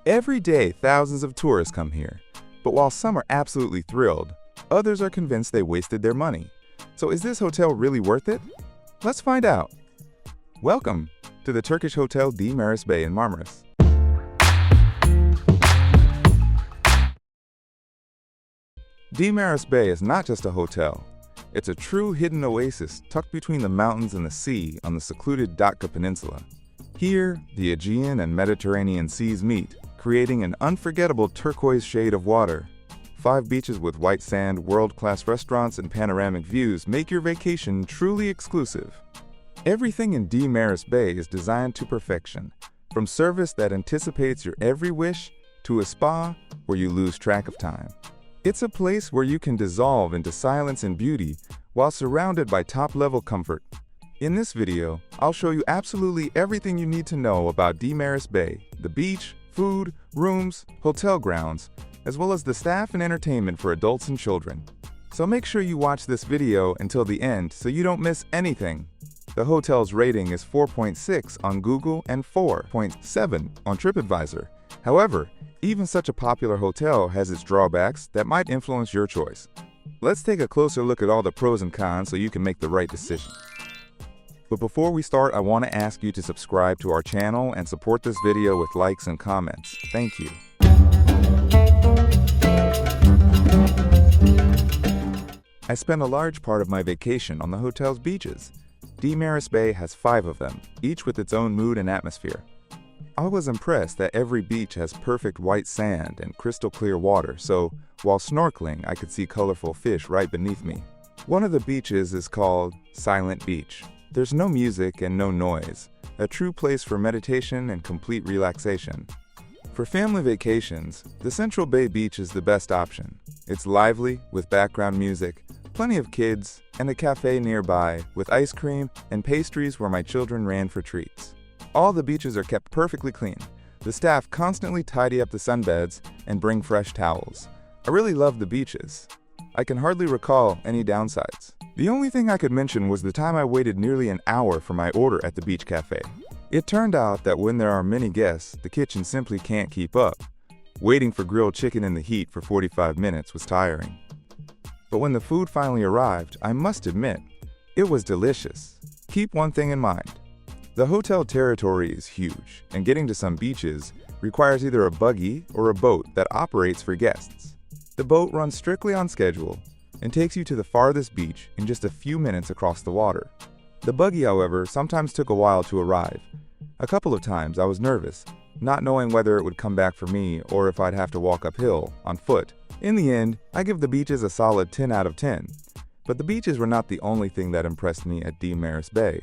Every day, thousands of tourists come here. But while some are absolutely thrilled, others are convinced they wasted their money. So is this hotel really worth it? Let's find out. Welcome to the Turkish Hotel Marmaris Bay in Marmaris. Marmaris Bay is not just a hotel. It's a true hidden oasis tucked between the mountains and the sea on the secluded Datça Peninsula. Here, the Aegean and Mediterranean seas meet, creating an unforgettable turquoise shade of water. 5 beaches with white sand, world-class restaurants, and panoramic views make your vacation truly exclusive. Everything in Marmaris Bay is designed to perfection, from service that anticipates your every wish to a spa where you lose track of time. It's a place where you can dissolve into silence and beauty while surrounded by top-level comfort. In this video, I'll show you absolutely everything you need to know about Marmaris Bay, the beach, food, rooms, hotel grounds, as well as the staff and entertainment for adults and children. So make sure you watch this video until the end so you don't miss anything. The hotel's rating is 4.6 on Google and 4.7 on TripAdvisor. However, even such a popular hotel has its drawbacks that might influence your choice. Let's take a closer look at all the pros and cons so you can make the right decision. But before we start, I want to ask you to subscribe to our channel and support this video with likes and comments. Thank you. I spent a large part of my vacation on the hotel's beaches. Marmaris Bay has 5 of them, each with its own mood and atmosphere. I was impressed that every beach has perfect white sand and crystal clear water, so while snorkeling, I could see colorful fish right beneath me. One of the beaches is called Silent Beach. There's no music and no noise, a true place for meditation and complete relaxation. For family vacations, the Central Bay Beach is the best option. It's lively, with background music, plenty of kids, and a cafe nearby with ice cream and pastries where my children ran for treats. All the beaches are kept perfectly clean. The staff constantly tidy up the sunbeds and bring fresh towels. I really love the beaches. I can hardly recall any downsides. The only thing I could mention was the time I waited nearly an hour for my order at the beach cafe. It turned out that when there are many guests, the kitchen simply can't keep up. Waiting for grilled chicken in the heat for 45 minutes was tiring. But when the food finally arrived, I must admit, it was delicious. Keep one thing in mind. The hotel territory is huge, and getting to some beaches requires either a buggy or a boat that operates for guests. The boat runs strictly on schedule and takes you to the farthest beach in just a few minutes across the water. The buggy, however, sometimes took a while to arrive. A couple of times I was nervous, not knowing whether it would come back for me or if I'd have to walk uphill, on foot. In the end, I give the beaches a solid 10 out of 10. But the beaches were not the only thing that impressed me at Marmaris Bay.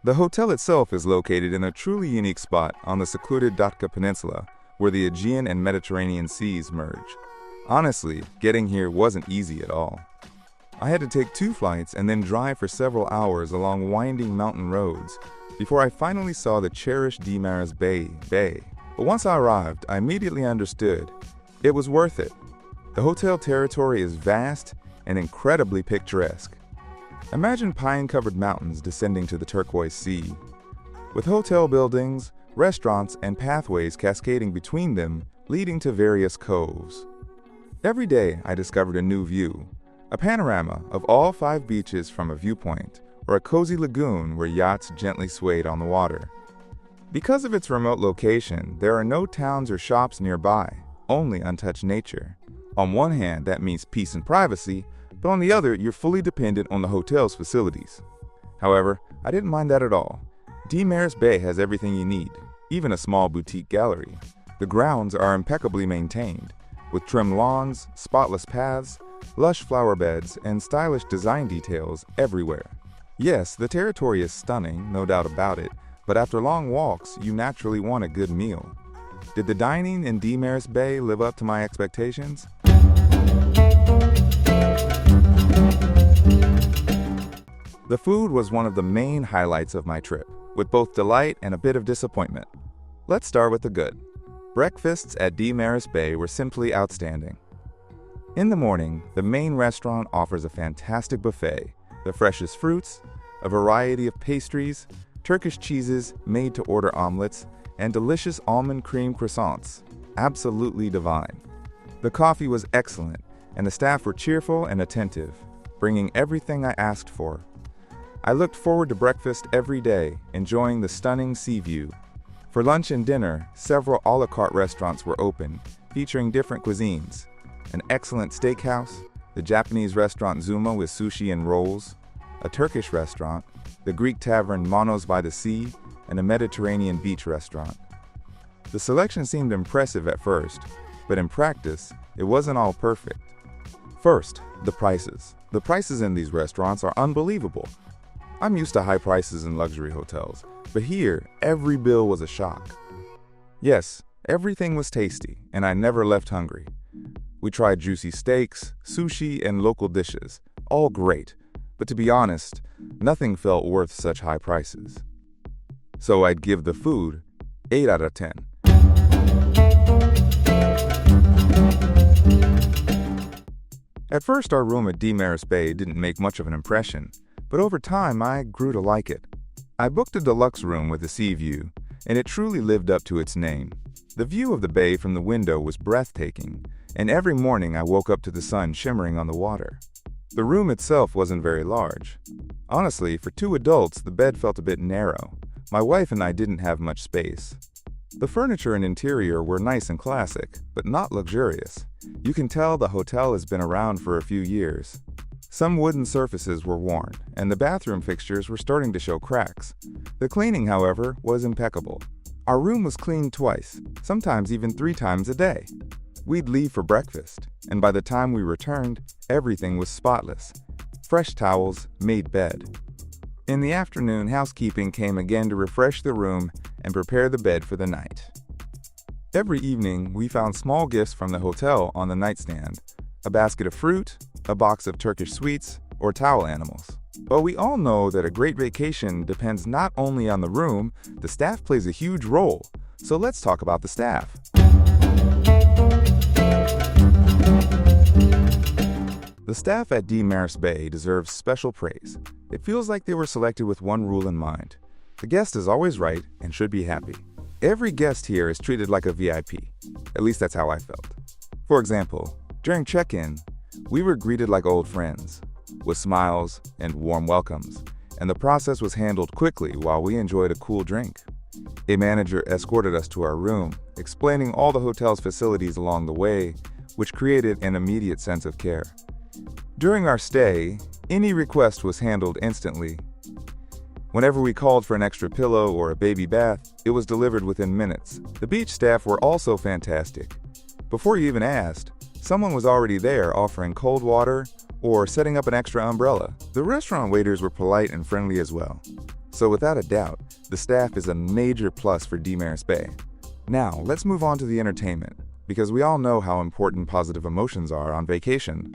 The hotel itself is located in a truly unique spot on the secluded Datça Peninsula, where the Aegean and Mediterranean seas merge. Honestly, getting here wasn't easy at all. I had to take 2 flights and then drive for several hours along winding mountain roads before I finally saw the cherished Marmaris Bay. But once I arrived, I immediately understood. It was worth it. The hotel territory is vast and incredibly picturesque. Imagine pine-covered mountains descending to the turquoise sea, with hotel buildings, restaurants, and pathways cascading between them, leading to various coves. Every day, I discovered a new view, a panorama of all 5 beaches from a viewpoint, or a cozy lagoon where yachts gently swayed on the water. Because of its remote location, there are no towns or shops nearby, only untouched nature. On one hand, that means peace and privacy, but on the other, you're fully dependent on the hotel's facilities. However, I didn't mind that at all. Marmaris Bay has everything you need, even a small boutique gallery. The grounds are impeccably maintained, with trimmed lawns, spotless paths, lush flower beds, and stylish design details everywhere. Yes, the territory is stunning, no doubt about it, but after long walks, you naturally want a good meal. Did the dining in Marmaris Bay live up to my expectations? The food was one of the main highlights of my trip, with both delight and a bit of disappointment. Let's start with the good. Breakfasts at Marmaris Bay were simply outstanding. In the morning, the main restaurant offers a fantastic buffet, the freshest fruits, a variety of pastries, Turkish cheeses, made-to-order omelets, and delicious almond cream croissants. Absolutely divine. The coffee was excellent, and the staff were cheerful and attentive, bringing everything I asked for. I looked forward to breakfast every day, enjoying the stunning sea view. For lunch and dinner, several a la carte restaurants were open, featuring different cuisines. An excellent steakhouse, the Japanese restaurant Zuma with sushi and rolls, a Turkish restaurant, the Greek tavern Monos by the Sea, and a Mediterranean beach restaurant. The selection seemed impressive at first, but in practice, it wasn't all perfect. First, the prices. The prices in these restaurants are unbelievable. I'm used to high prices in luxury hotels, but here, every bill was a shock. Yes, everything was tasty, and I never left hungry. We tried juicy steaks, sushi, and local dishes, all great, but to be honest, nothing felt worth such high prices. So I'd give the food 8 out of 10. At first, our room at Marmaris Bay didn't make much of an impression, but over time I grew to like it. I booked a deluxe room with a sea view, and it truly lived up to its name. The view of the bay from the window was breathtaking, and every morning I woke up to the sun shimmering on the water. The room itself wasn't very large. Honestly, for 2 adults, the bed felt a bit narrow. My wife and I didn't have much space. The furniture and interior were nice and classic, but not luxurious. You can tell the hotel has been around for a few years. Some wooden surfaces were worn, and the bathroom fixtures were starting to show cracks. The cleaning, however, was impeccable. Our room was cleaned twice, sometimes even 3 times a day. We'd leave for breakfast, and by the time we returned, everything was spotless. Fresh towels, made bed. In the afternoon, housekeeping came again to refresh the room and prepare the bed for the night. Every evening, we found small gifts from the hotel on the nightstand, a basket of fruit, a box of Turkish sweets, or towel animals. But we all know that a great vacation depends not only on the room, the staff plays a huge role. So let's talk about the staff. The staff at Marmaris Bay deserves special praise. It feels like they were selected with one rule in mind. The guest is always right and should be happy. Every guest here is treated like a VIP. At least that's how I felt. For example, during check-in, we were greeted like old friends, with smiles and warm welcomes, and the process was handled quickly while we enjoyed a cool drink. A manager escorted us to our room, explaining all the hotel's facilities along the way, which created an immediate sense of care. During our stay, any request was handled instantly. Whenever we called for an extra pillow or a baby bath, it was delivered within minutes. The beach staff were also fantastic. Before you even asked, someone was already there offering cold water or setting up an extra umbrella. The restaurant waiters were polite and friendly as well. So without a doubt, the staff is a major plus for Marmaris Bay. Now, let's move on to the entertainment, because we all know how important positive emotions are on vacation.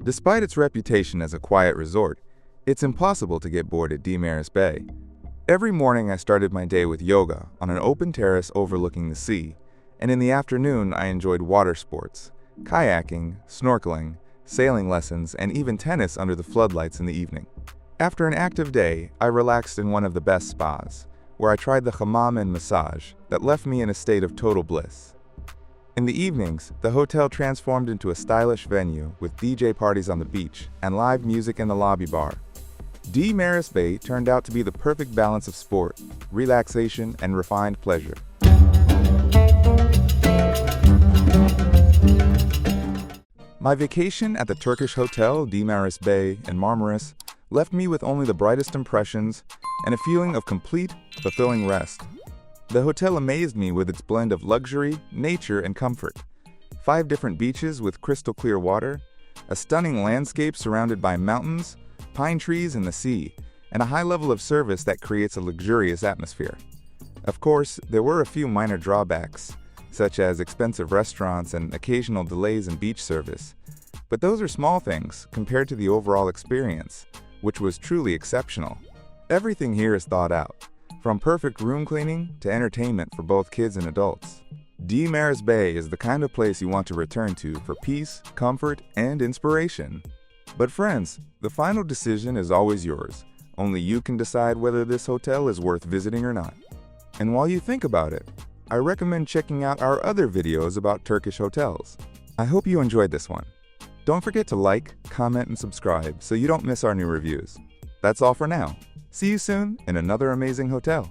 Despite its reputation as a quiet resort, it's impossible to get bored at Marmaris Bay. Every morning I started my day with yoga on an open terrace overlooking the sea, and in the afternoon I enjoyed water sports, kayaking, snorkeling, sailing lessons, and even tennis under the floodlights in the evening. After an active day, I relaxed in one of the best spas, where I tried the hammam and massage that left me in a state of total bliss. In the evenings, the hotel transformed into a stylish venue with DJ parties on the beach and live music in the lobby bar. Marmaris Bay turned out to be the perfect balance of sport, relaxation, and refined pleasure. My vacation at the Turkish hotel Marmaris Bay in Marmaris left me with only the brightest impressions and a feeling of complete, fulfilling rest. The hotel amazed me with its blend of luxury, nature, and comfort. 5 different beaches with crystal clear water, a stunning landscape surrounded by mountains, pine trees, and the sea, and a high level of service that creates a luxurious atmosphere. Of course, there were a few minor drawbacks, such as expensive restaurants and occasional delays in beach service. But those are small things compared to the overall experience, which was truly exceptional. Everything here is thought out, from perfect room cleaning to entertainment for both kids and adults. Marmaris Bay is the kind of place you want to return to for peace, comfort, and inspiration. But friends, the final decision is always yours. Only you can decide whether this hotel is worth visiting or not. And while you think about it, I recommend checking out our other videos about Turkish hotels. I hope you enjoyed this one. Don't forget to like, comment, and subscribe so you don't miss our new reviews. That's all for now. See you soon in another amazing hotel.